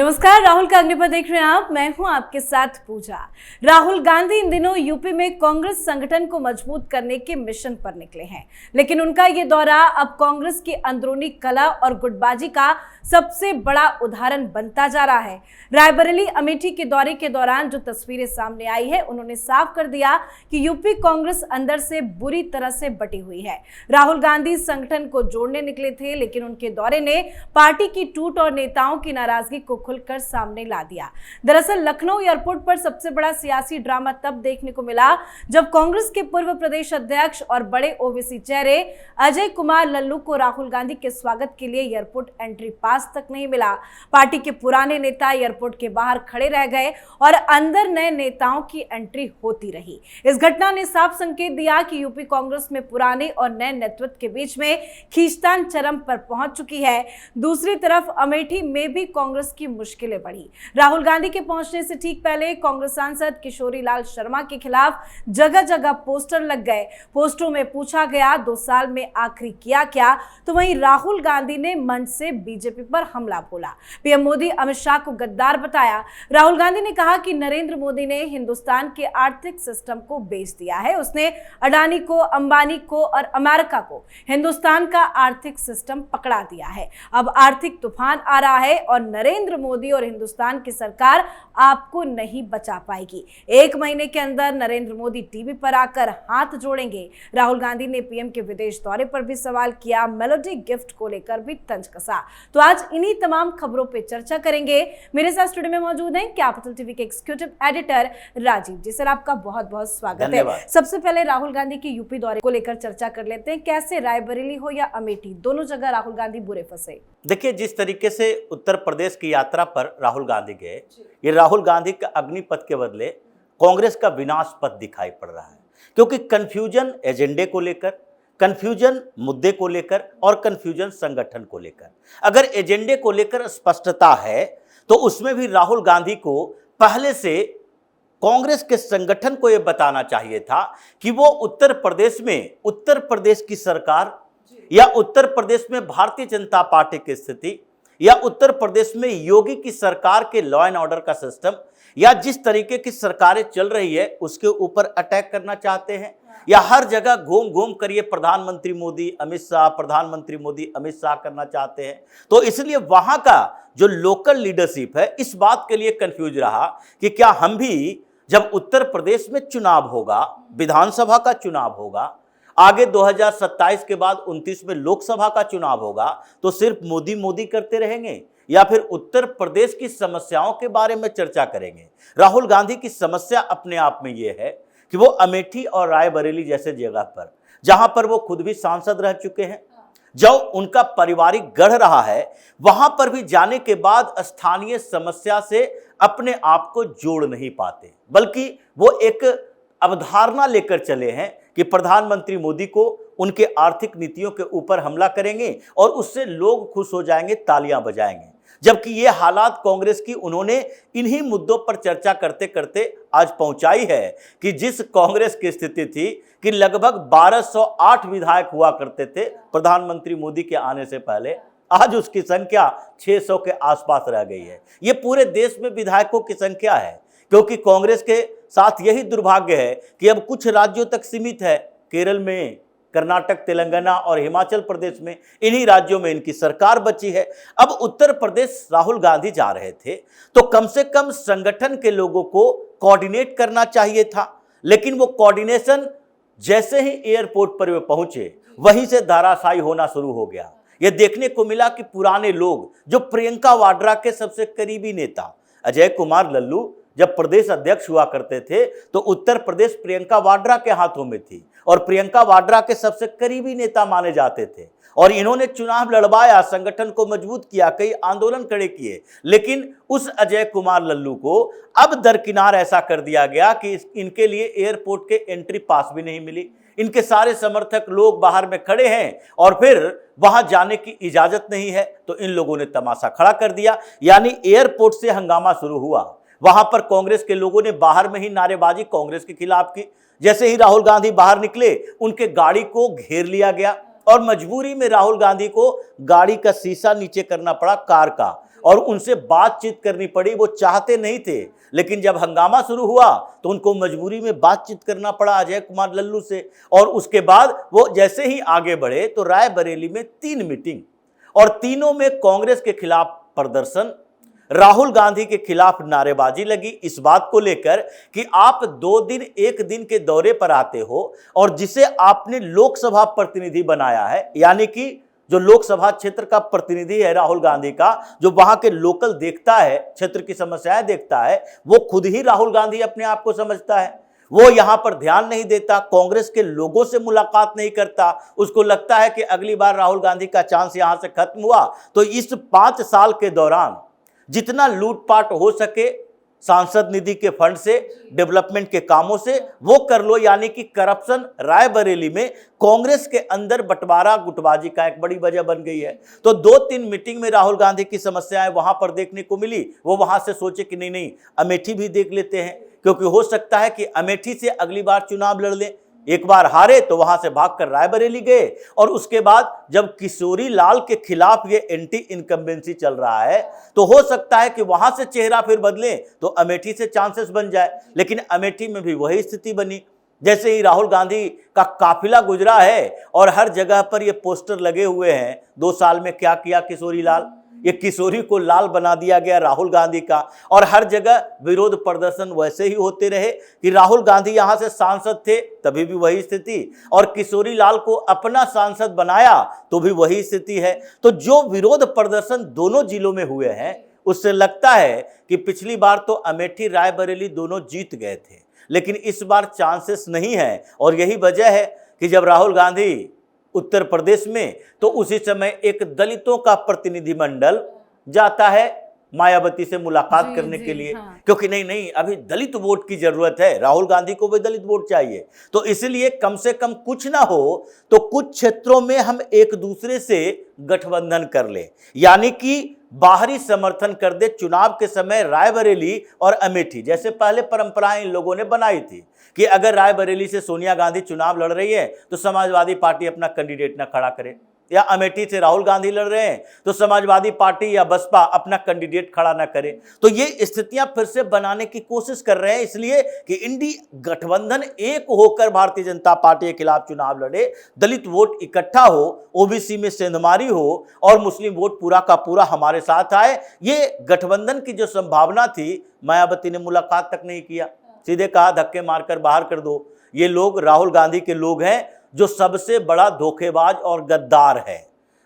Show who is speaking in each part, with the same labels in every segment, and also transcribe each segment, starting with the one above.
Speaker 1: नमस्कार, राहुल का अग्निपथ देख रहे हैं आप। मैं हूं आपके साथ पूजा। राहुल गांधी इन दिनों यूपी में कांग्रेस संगठन को मजबूत करने के मिशन पर निकले हैं, लेकिन उनका ये दौरा अब कांग्रेस की अंदरूनी कलह और गुटबाजी का सबसे बड़ा उदाहरण बनता जा रहा है। रायबरेली अमेठी के दौरे के दौरान जो तस्वीरें सामने आई है, उन्होंने साफ कर दिया कि यूपी कांग्रेस अंदर से बुरी तरह से बटी हुई है। राहुल गांधी संगठन को जोड़ने निकले थे, लेकिन उनके दौरे ने पार्टी की टूट और नेताओं की नाराजगी को खुलकर सामने ला दिया। दरअसल लखनऊ एयरपोर्ट पर सबसे बड़ा सियासी ड्रामा तब देखने को मिला जब कांग्रेस के पूर्व प्रदेश अध्यक्ष और बड़े ओवैसी चेहरे अजय कुमार लल्लू को राहुल गांधी के स्वागत के लिए एयरपोर्ट एंट्री पास तक नहीं मिला। पार्टी के पुराने नेता एयरपोर्ट के बाहर खड़े रह गए और अंदर नए नेताओं की एंट्री होती रही। इस घटना ने साफ संकेत दिया कि यूपी कांग्रेस में पुराने और नए नेतृत्व के बीच में खींचतान चरम पर पहुंच चुकी है। दूसरी तरफ अमेठी में भी कांग्रेस की मुश्किलें बढ़ी। राहुल गांधी के पहुंचने से ठीक पहले कांग्रेस सांसद किशोरी लाल शर्मा के खिलाफ जगह जगह पोस्टर लग गए। पोस्टरों में पूछा गया 2 साल में आखिरी किया क्या, तो वहीं राहुल गांधी ने मंच से बीजेपी पर हमला बोला। पीएम मोदी अमित शाह को गद्दार बताया। राहुल गांधी ने कहा कि नरेंद्र मोदी ने हिंदुस्तान के आर्थिक सिस्टम को बेच दिया है। उसने अडानी को, अंबानी को और अमेरिका को हिंदुस्तान का आर्थिक सिस्टम पकड़ा दिया है। अब आर्थिक तूफान आ रहा है और नरेंद्र मोदी और हिंदुस्तान की सरकार आपको नहीं बचा पाएगी। 1 महीने के अंदर नरेंद्र मोदी टीवी पर आकर हाथ जोड़ेंगे। राहुल गांधी ने पीएम के विदेश दौरे पर भी सवाल किया। मेलोडी गिफ्ट को लेकर भी तंज कसा। तो आज इन्हीं तमाम खबरों पे चर्चा करेंगे। मेरे साथ स्टूडियो में मौजूद हैं कैपिटल टीवी के एग्जीक्यूटिव एडिटर राजीव जी। सर, आपका बहुत बहुत स्वागत है। सबसे पहले राहुल गांधी के यूपी दौरे को लेकर चर्चा कर लेते हैं। कैसे रायबरेली हो या अमेठी, दोनों जगह राहुल गांधी बुरे फंसे।
Speaker 2: देखिए, जिस तरीके से उत्तर प्रदेश की यात्रा पर राहुल गांधी गए, ये राहुल गांधी का अग्निपथ के बदले कांग्रेस का विनाश पथ दिखाई पड़ रहा है, क्योंकि कंफ्यूजन एजेंडे को लेकर, कंफ्यूजन मुद्दे को लेकर और कंफ्यूजन संगठन को लेकर। अगर एजेंडे को लेकर स्पष्टता है तो उसमें भी राहुल गांधी को पहले से कांग्रेस के संगठन को यह बताना चाहिए था कि वो उत्तर प्रदेश की सरकार या उत्तर प्रदेश में भारतीय जनता पार्टी की स्थिति या उत्तर प्रदेश में योगी की सरकार के लॉ एंड ऑर्डर का सिस्टम या जिस तरीके की सरकारें चल रही है उसके ऊपर अटैक करना चाहते हैं, या हर जगह घूम घूम कर ये प्रधानमंत्री मोदी अमित शाह करना चाहते हैं। तो इसलिए वहां का जो लोकल लीडरशिप है इस बात के लिए कंफ्यूज रहा कि क्या हम भी, जब उत्तर प्रदेश में चुनाव होगा, विधानसभा का चुनाव होगा, आगे 2027 के बाद 29 में लोकसभा का चुनाव होगा, तो सिर्फ मोदी मोदी करते रहेंगे या फिर उत्तर प्रदेश की समस्याओं के बारे में चर्चा करेंगे। राहुल गांधी की समस्या अपने आप में यह है कि वो अमेठी और रायबरेली जैसे जगह पर, जहां पर वो खुद भी सांसद रह चुके हैं, जो उनका पारिवारिक गढ़ रहा है, वहां पर भी जाने के बाद स्थानीय समस्या से अपने आप को जोड़ नहीं पाते, बल्कि वो एक अवधारणा लेकर चले हैं कि प्रधानमंत्री मोदी को उनके आर्थिक नीतियों के ऊपर हमला करेंगे और उससे लोग खुश हो जाएंगे, तालियां बजाएंगे। जबकि ये हालात कांग्रेस की उन्होंने इन्हीं मुद्दों पर चर्चा करते करते आज पहुंचाई है कि जिस कांग्रेस की स्थिति थी कि लगभग 1208 विधायक हुआ करते थे प्रधानमंत्री मोदी के आने से पहले, आज उसकी संख्या 600 के आसपास रह गई है। ये पूरे देश में विधायकों की संख्या है, क्योंकि कांग्रेस के साथ यही दुर्भाग्य है कि अब कुछ राज्यों तक सीमित है। केरल में, कर्नाटक, तेलंगाना और हिमाचल प्रदेश में, इन्हीं राज्यों में इनकी सरकार बची है। अब उत्तर प्रदेश राहुल गांधी जा रहे थे तो कम से कम संगठन के लोगों को कोऑर्डिनेट करना चाहिए था, लेकिन वो कोऑर्डिनेशन जैसे ही एयरपोर्ट पर वे पहुंचे वहीं से धराशायी होना शुरू हो गया। यह देखने को मिला कि पुराने लोग, जो प्रियंका वाड्रा के सबसे करीबी नेता अजय कुमार लल्लू जब प्रदेश अध्यक्ष हुआ करते थे तो उत्तर प्रदेश प्रियंका वाड्रा के हाथों में थी और प्रियंका वाड्रा के सबसे करीबी नेता माने जाते थे, और इन्होंने चुनाव लड़वाया, संगठन को मजबूत किया, कई आंदोलन खड़े किए, लेकिन उस अजय कुमार लल्लू को अब दरकिनार ऐसा कर दिया गया कि इनके लिए एयरपोर्ट के एंट्री पास भी नहीं मिली। इनके सारे समर्थक लोग बाहर में खड़े हैं और फिर वहां जाने की इजाजत नहीं है, तो इन लोगों ने तमाशा खड़ा कर दिया, यानी एयरपोर्ट से हंगामा शुरू हुआ। वहां पर कांग्रेस के लोगों ने बाहर में ही नारेबाजी कांग्रेस के खिलाफ की। जैसे ही राहुल गांधी बाहर निकले, उनके गाड़ी को घेर लिया गया और मजबूरी में राहुल गांधी को गाड़ी का शीशा नीचे करना पड़ा कार का, और उनसे बातचीत करनी पड़ी। वो चाहते नहीं थे, लेकिन जब हंगामा शुरू हुआ तो उनको मजबूरी में बातचीत करना पड़ा अजय कुमार लल्लू से। और उसके बाद वो जैसे ही आगे बढ़े तो रायबरेली में 3 मीटिंग, और तीनों में कांग्रेस के खिलाफ प्रदर्शन, राहुल गांधी के खिलाफ नारेबाजी लगी इस बात को लेकर कि आप 2 दिन 1 दिन के दौरे पर आते हो और जिसे आपने लोकसभा प्रतिनिधि बनाया है, यानी कि जो लोकसभा क्षेत्र का प्रतिनिधि है राहुल गांधी का, जो वहां के लोकल देखता है, क्षेत्र की समस्याएं देखता है, वो खुद ही राहुल गांधी अपने आप को समझता है। वो यहां पर ध्यान नहीं देता, कांग्रेस के लोगों से मुलाकात नहीं करता। उसको लगता है कि अगली बार राहुल गांधी का चांस यहां से खत्म हुआ तो इस 5 साल के दौरान जितना लूटपाट हो सके सांसद निधि के फंड से, डेवलपमेंट के कामों से, वो कर लो। यानी कि करप्शन रायबरेली में कांग्रेस के अंदर बंटवारा गुटबाजी का एक बड़ी वजह बन गई है। तो 2-3 मीटिंग में राहुल गांधी की समस्याएं वहां पर देखने को मिली। वो वहां से सोचे कि नहीं नहीं, अमेठी भी देख लेते हैं, क्योंकि हो सकता है कि अमेठी से अगली बार चुनाव लड़ लें। एक बार हारे तो वहां से भागकर रायबरेली गए, और उसके बाद जब किशोरी लाल के खिलाफ ये एंटी इनकम्बेंसी चल रहा है तो हो सकता है कि वहां से चेहरा फिर बदले तो अमेठी से चांसेस बन जाए। लेकिन अमेठी में भी वही स्थिति बनी। जैसे ही राहुल गांधी का काफिला गुजरा है और हर जगह पर ये पोस्टर लगे हुए हैं, 2 साल में क्या किया किशोरी लाल, ये किशोरी को लाल बना दिया गया राहुल गांधी का, और हर जगह विरोध प्रदर्शन वैसे ही होते रहे कि राहुल गांधी यहां से सांसद थे तभी भी वही स्थिति, और किशोरी लाल को अपना सांसद बनाया तो भी वही स्थिति है। तो जो विरोध प्रदर्शन दोनों जिलों में हुए हैं, उससे लगता है कि पिछली बार तो अमेठी रायबरेली दोनों जीत गए थे, लेकिन इस बार चांसेस नहीं है। और यही वजह है कि जब राहुल गांधी उत्तर प्रदेश में, तो उसी समय एक दलितों का प्रतिनिधिमंडल जाता है मायावती से मुलाकात करने के लिए।
Speaker 1: हाँ।
Speaker 2: क्योंकि नहीं अभी दलित वोट की जरूरत है, राहुल गांधी को भी दलित वोट चाहिए। तो इसलिए कम से कम कुछ ना हो तो कुछ क्षेत्रों में हम एक दूसरे से गठबंधन कर ले, यानी कि बाहरी समर्थन कर दे। चुनाव के समय रायबरेली और अमेठी जैसे पहले परंपराएं इन लोगों ने बनाई थी कि अगर रायबरेली से सोनिया गांधी चुनाव लड़ रही है तो समाजवादी पार्टी अपना कैंडिडेट ना खड़ा करे, या अमेठी से राहुल गांधी लड़ रहे हैं तो समाजवादी पार्टी या बसपा अपना कैंडिडेट खड़ा ना करे। तो ये स्थितियां फिर से बनाने की कोशिश कर रहे हैं, इसलिए कि इंडी गठबंधन एक होकर भारतीय जनता पार्टी के खिलाफ चुनाव लड़े, दलित वोट इकट्ठा हो, ओबीसी में सेंधमारी हो और मुस्लिम वोट पूरा का पूरा हमारे साथ आए। ये गठबंधन की जो संभावना थी, मायावती ने मुलाकात तक नहीं किया, सीधे कहा धक्के मारकर बाहर कर दो। ये लोग राहुल गांधी के लोग हैं जो सबसे बड़ा धोखेबाज और गद्दार है।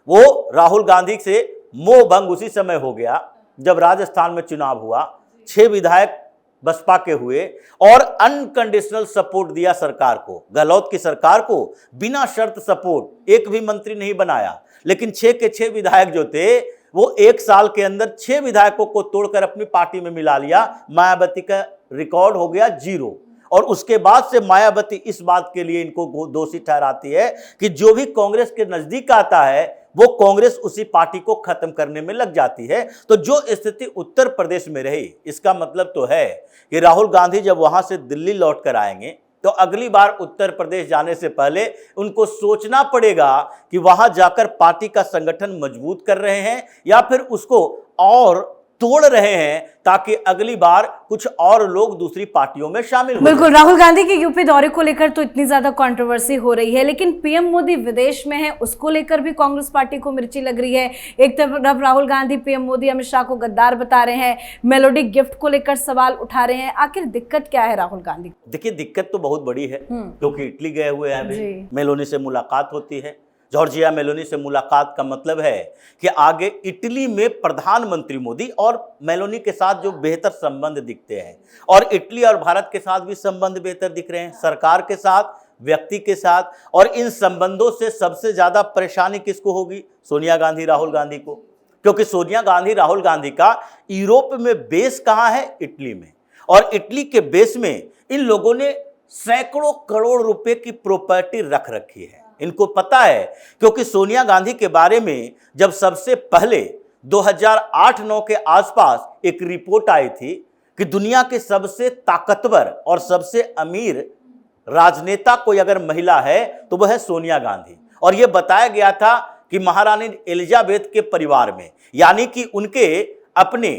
Speaker 2: वो राहुल गांधी से मोह भंग उसी समय हो गया जब राजस्थान में चुनाव हुआ, 6 विधायक बसपा के हुए और अनकंडीशनल सपोर्ट दिया सरकार को, गहलोत की सरकार को बिना शर्त सपोर्ट, एक भी मंत्री नहीं बनाया। लेकिन 6 के 6 विधायक जो थे वो 1 साल के अंदर 6 विधायकों को तोड़कर अपनी पार्टी में मिला लिया। मायावती का रिकॉर्ड हो गया 0। और उसके बाद से मायावती इस बात के लिए इनको दोषी ठहराती है कि जो भी कांग्रेस के नजदीक आता है वो कांग्रेस उसी पार्टी को खत्म करने में लग जाती है। तो जो स्थिति उत्तर प्रदेश में रही, इसका मतलब तो है कि राहुल गांधी जब वहां से दिल्ली लौट कर आएंगे तो अगली बार उत्तर प्रदेश जाने से पहले उनको सोचना पड़ेगा कि वहां जाकर पार्टी का संगठन मजबूत कर रहे हैं या फिर उसको और तोड़ रहे हैं, ताकि अगली बार कुछ और लोग दूसरी पार्टियों में शामिल हो।
Speaker 1: बिल्कुल, राहुल गांधी के यूपी दौरे को लेकर तो इतनी ज्यादा कंट्रोवर्सी हो रही है, लेकिन पीएम मोदी विदेश में है, उसको लेकर भी कांग्रेस पार्टी को मिर्ची लग रही है। एक तरफ राहुल गांधी पीएम मोदी अमित शाह को गद्दार बता रहे हैं, मेलोडी गिफ्ट को लेकर सवाल उठा रहे हैं। आखिर दिक्कत क्या है राहुल गांधी?
Speaker 2: देखिए, दिक्कत तो बहुत बड़ी है, क्योंकि इटली गए हुए हैं अभी, मेलोनी से मुलाकात होती है। जॉर्जिया मेलोनी से मुलाकात का मतलब है कि आगे इटली में प्रधानमंत्री मोदी और मेलोनी के साथ जो बेहतर संबंध दिखते हैं, और इटली और भारत के साथ भी संबंध बेहतर दिख रहे हैं, सरकार के साथ, व्यक्ति के साथ। और इन संबंधों से सबसे ज्यादा परेशानी किसको होगी? सोनिया गांधी राहुल गांधी को, क्योंकि सोनिया गांधी राहुल गांधी का यूरोप में बेस कहाँ है? इटली में। और इटली के बेस में इन लोगों ने सैकड़ों करोड़ रुपए की प्रॉपर्टी रख रखी है। इनको पता है, क्योंकि सोनिया गांधी के बारे में जब सबसे पहले 2008-9 के आसपास एक रिपोर्ट आई थी कि दुनिया के सबसे ताकतवर और सबसे अमीर राजनेता कोई अगर महिला है तो वह है सोनिया गांधी। और यह बताया गया था कि महारानी एलिजाबेथ के परिवार में, यानी कि उनके अपने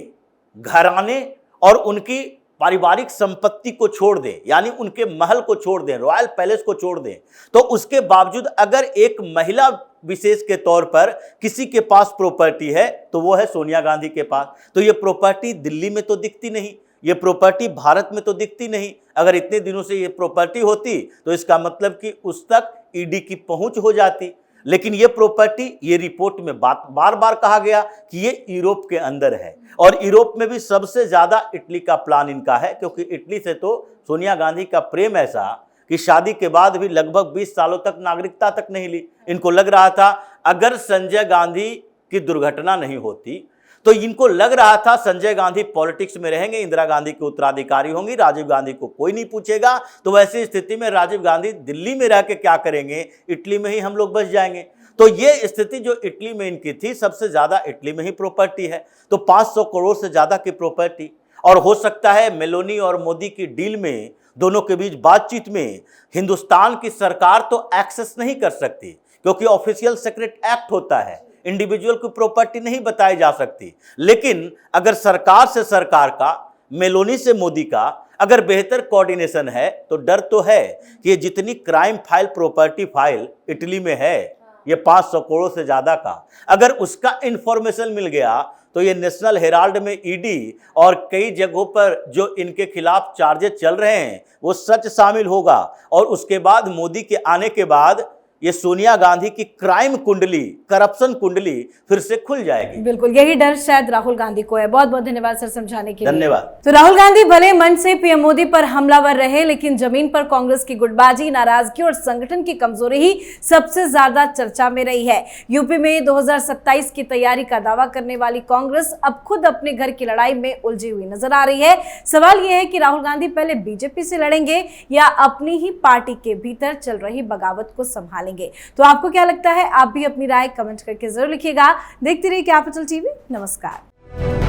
Speaker 2: घराने और उनकी पारिवारिक संपत्ति को छोड़ दें, यानी उनके महल को छोड़ दें, रॉयल पैलेस को छोड़ दें, तो उसके बावजूद अगर एक महिला विशेष के तौर पर किसी के पास प्रॉपर्टी है तो वो है सोनिया गांधी के पास। तो ये प्रॉपर्टी दिल्ली में तो दिखती नहीं, ये प्रॉपर्टी भारत में तो दिखती नहीं। अगर इतने दिनों से ये प्रॉपर्टी होती तो इसका मतलब कि उस तक ईडी की पहुंच हो जाती। लेकिन ये प्रॉपर्टी, ये रिपोर्ट में बार बार कहा गया कि ये यूरोप के अंदर है, और यूरोप में भी सबसे ज्यादा इटली का प्लान इनका है, क्योंकि इटली से तो सोनिया गांधी का प्रेम ऐसा कि शादी के बाद भी लगभग 20 सालों तक नागरिकता तक नहीं ली। इनको लग रहा था अगर संजय गांधी की दुर्घटना नहीं होती तो इनको लग रहा था संजय गांधी पॉलिटिक्स में रहेंगे, इंदिरा गांधी के उत्तराधिकारी होंगी, राजीव गांधी को कोई नहीं पूछेगा, तो वैसी स्थिति में राजीव गांधी दिल्ली में रह के क्या करेंगे, इटली में ही हम लोग बस जाएंगे। तो ये स्थिति जो इटली में इनकी थी, सबसे ज्यादा इटली में ही प्रॉपर्टी है, तो 500 करोड़ से ज्यादा की प्रॉपर्टी। और हो सकता है मेलोनी और मोदी की डील में, दोनों के बीच बातचीत में हिंदुस्तान की सरकार तो एक्सेस नहीं कर सकती, क्योंकि ऑफिशियल सीक्रेट एक्ट होता है, इंडिविजुअल की प्रॉपर्टी नहीं बताई जा सकती। लेकिन अगर सरकार से सरकार का, मेलोनी से मोदी का अगर बेहतर कोऑर्डिनेशन है तो डर तो है कि ये जितनी crime file, property file Italy में है, ये 500 करोड़ से ज्यादा का, अगर उसका इंफॉर्मेशन मिल गया तो ये नेशनल हेराल्ड में ईडी और कई जगहों पर जो इनके खिलाफ चार्जेस चल रहे हैं वो सच शामिल होगा। और उसके बाद मोदी के आने के बाद ये सोनिया गांधी की क्राइम कुंडली, करप्शन कुंडली फिर से खुल जाएगी।
Speaker 1: बिल्कुल, यही डर शायद राहुल गांधी को है। बहुत बहुत धन्यवाद सर समझाने के लिए।
Speaker 2: धन्यवाद।
Speaker 1: तो राहुल गांधी भले मन से पीएम मोदी पर हमलावर रहे, लेकिन जमीन पर कांग्रेस की गुटबाजी, नाराजगी और संगठन की कमजोरी ही सबसे ज्यादा चर्चा में रही है। यूपी में 2027 की तैयारी का दावा करने वाली कांग्रेस अब खुद अपने घर की लड़ाई में उलझी हुई नजर आ रही है। सवाल यह है कि राहुल गांधी पहले बीजेपी से लड़ेंगे या अपनी ही पार्टी के भीतर चल रही बगावत को संभालेंगे। तो आपको क्या लगता है? आप भी अपनी राय कमेंट करके जरूर लिखिएगा। देखते रहिए कैपिटल टीवी। नमस्कार।